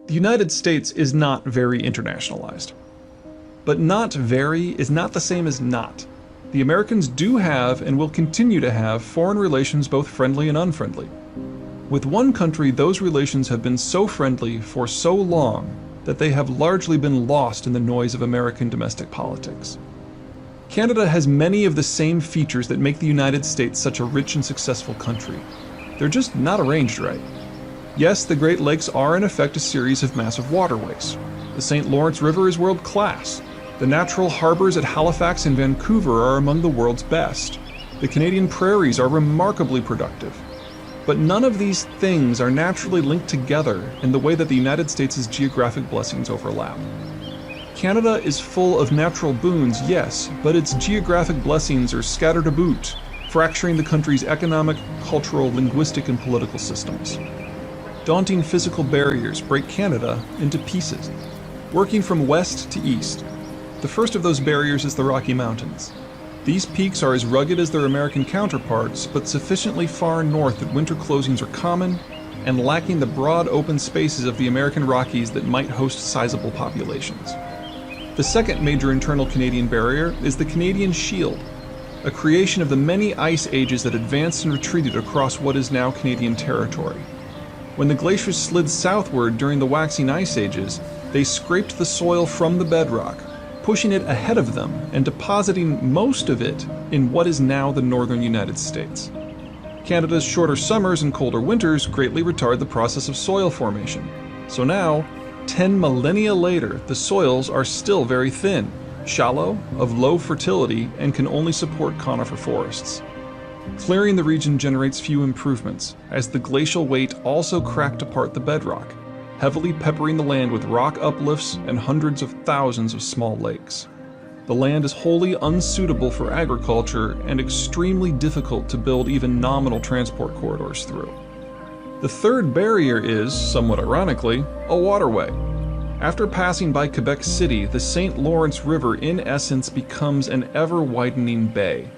The United States is not very internationalized. But not very is not the same as not. The Americans do have and will continue to have foreign relations both friendly and unfriendly. With one country, those relations have been so friendly for so long that they have largely been lost in the noise of American domestic politics. Canada has many of the same features that make the United States such a rich and successful country. They're just not arranged right. Yes, the Great Lakes are in effect a series of massive waterways. The St. Lawrence River is world class. The natural harbors at Halifax and Vancouver are among the world's best. The Canadian prairies are remarkably productive. But none of these things are naturally linked together in the way that the United States' geographic blessings overlap. Canada is full of natural boons, yes, but its geographic blessings are scattered about, fracturing the country's economic, cultural, linguistic, and political systems. Daunting physical barriers break Canada into pieces, working from west to east. The first of those barriers is the Rocky Mountains. These peaks are as rugged as their American counterparts, but sufficiently far north that winter closings are common and lacking the broad open spaces of the American Rockies that might host sizable populations. The second major internal Canadian barrier is the Canadian Shield, a creation of the many ice ages that advanced and retreated across what is now Canadian territory. When the glaciers slid southward during the waxing ice ages, they scraped the soil from the bedrock, pushing it ahead of them and depositing most of it in what is now the northern United States. Canada's shorter summers and colder winters greatly retard the process of soil formation. So now, 10 millennia later, the soils are still very thin, shallow, of low fertility, and can only support conifer forests. Clearing the region generates few improvements, as the glacial weight also cracked apart the bedrock, heavily peppering the land with rock uplifts and hundreds of thousands of small lakes. The land is wholly unsuitable for agriculture and extremely difficult to build even nominal transport corridors through. The third barrier is, somewhat ironically, a waterway. After passing by Quebec City, the St. Lawrence River in essence becomes an ever-widening bay.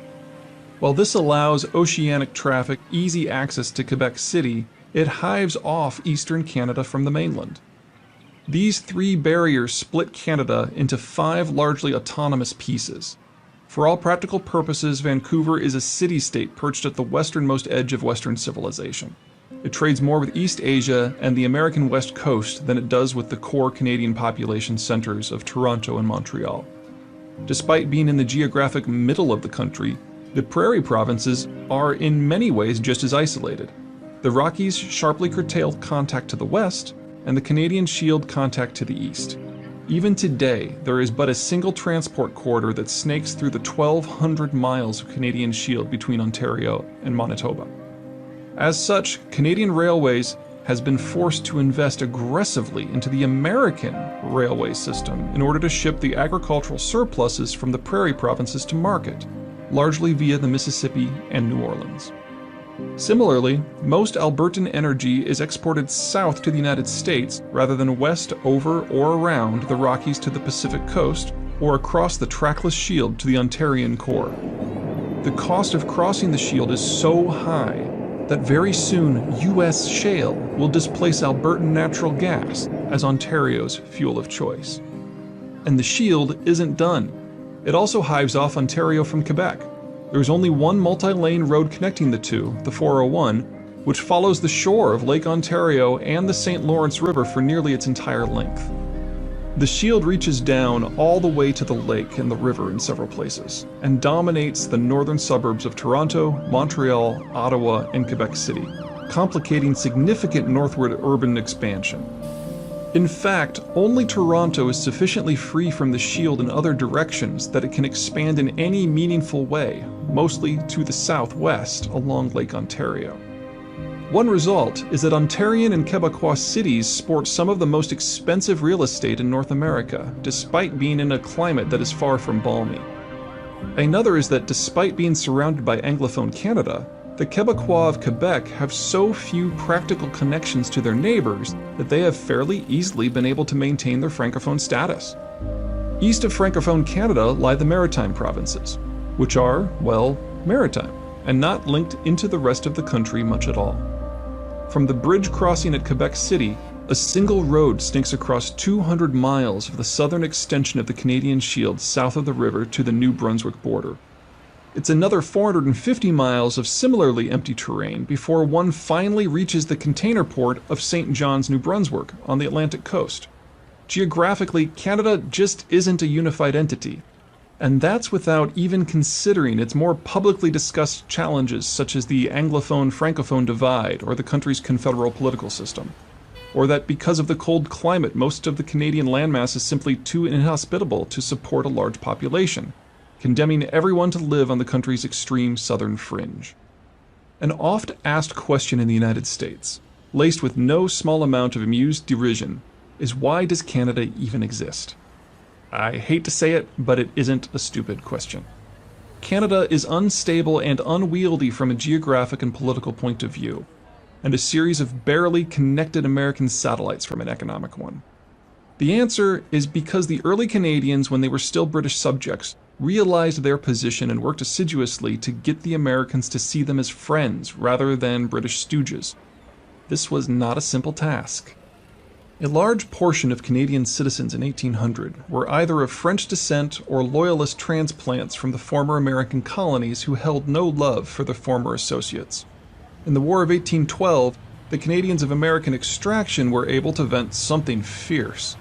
While this allows oceanic traffic easy access to Quebec City, it hives off eastern Canada from the mainland. These three barriers split Canada into 5 largely autonomous pieces. For all practical purposes, Vancouver is a city-state perched at the westernmost edge of Western civilization. It trades more with East Asia and the American West Coast than it does with the core Canadian population centers of Toronto and Montreal. Despite being in the geographic middle of the country, the prairie provinces are in many ways just as isolated. The Rockies sharply curtail contact to the west, and the Canadian Shield contact to the east. Even today, there is but a single transport corridor that snakes through the 1,200 miles of Canadian Shield between Ontario and Manitoba. As such, Canadian Railways has been forced to invest aggressively into the American railway system in order to ship the agricultural surpluses from the prairie provinces to market, largely via the Mississippi and New Orleans. Similarly, most Albertan energy is exported south to the United States rather than west over or around the Rockies to the Pacific coast or across the trackless shield to the Ontarian core. The cost of crossing the shield is so high that very soon U.S. shale will displace Albertan natural gas as Ontario's fuel of choice. And the shield isn't done. It also hives off Ontario from Quebec. There is only one multi-lane road connecting the two, the 401, which follows the shore of Lake Ontario and the St. Lawrence River for nearly its entire length. The shield reaches down all the way to the lake and the river in several places, and dominates the northern suburbs of Toronto, Montreal, Ottawa, and Quebec City, complicating significant northward urban expansion. In fact, only Toronto is sufficiently free from the shield in other directions that it can expand in any meaningful way, mostly to the southwest along Lake Ontario. One result is that Ontarian and Quebecois cities sport some of the most expensive real estate in North America, despite being in a climate that is far from balmy. Another is that despite being surrounded by Anglophone Canada, the Quebecois of Quebec have so few practical connections to their neighbors that they have fairly easily been able to maintain their Francophone status. East of Francophone Canada lie the Maritime provinces, which are, well, maritime, and not linked into the rest of the country much at all. From the bridge crossing at Quebec City, A single road stinks across 200 miles of the southern extension of the Canadian Shield south of the river to the New Brunswick border. It's another 450 miles of similarly empty terrain before one finally reaches the container port of St. John's, New Brunswick, on the Atlantic coast. Geographically, Canada just isn't a unified entity, and that's without even considering its more publicly discussed challenges such as the Anglophone-Francophone divide or the country's confederal political system, or that because of the cold climate, most of the Canadian landmass is simply too inhospitable to support a large population, condemning everyone to live on the country's extreme southern fringe. An oft-asked question in the United States, laced with no small amount of amused derision, is why does Canada even exist? I hate to say it, but it isn't a stupid question. Canada is unstable and unwieldy from a geographic and political point of view, and a series of barely connected American satellites from an economic one. The answer is because the early Canadians, when they were still British subjects, realized their position and worked assiduously to get the Americans to see them as friends rather than British stooges. This was not a simple task. A large portion of Canadian citizens in 1800 were either of French descent or loyalist transplants from the former American colonies who held no love for their former associates. In the War of 1812, the Canadians of American extraction were able to vent something fierce.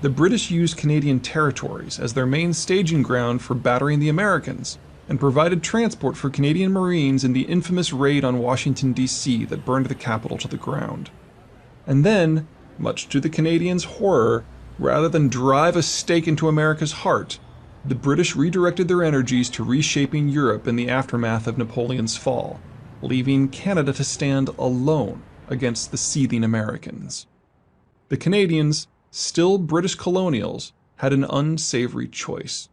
The British used Canadian territories as their main staging ground for battering the Americans, and provided transport for Canadian Marines in the infamous raid on Washington, D.C. that burned the capital to the ground. And then, much to the Canadians' horror, rather than drive a stake into America's heart, the British redirected their energies to reshaping Europe in the aftermath of Napoleon's fall, leaving Canada to stand alone against the seething Americans. The Canadians, still British colonials, had an unsavory choice.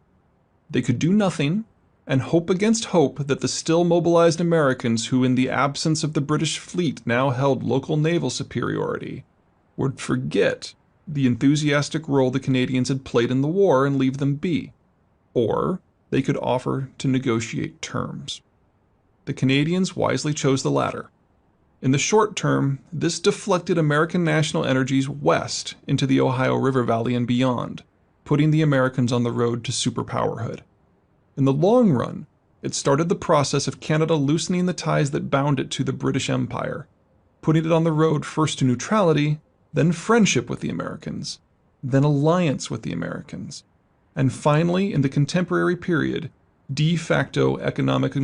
They could do nothing and hope against hope that the still mobilized Americans, who in the absence of the British fleet now held local naval superiority, would forget the enthusiastic role the Canadians had played in the war and leave them be. Or they could offer to negotiate terms. The Canadians wisely chose the latter. In the short term, this deflected American national energies west into the Ohio River Valley and beyond, putting the Americans on the road to superpowerhood. In the long run, it started the process of Canada loosening the ties that bound it to the British Empire, putting it on the road first to neutrality, then friendship with the Americans, then alliance with the Americans, and finally, in the contemporary period, de facto economic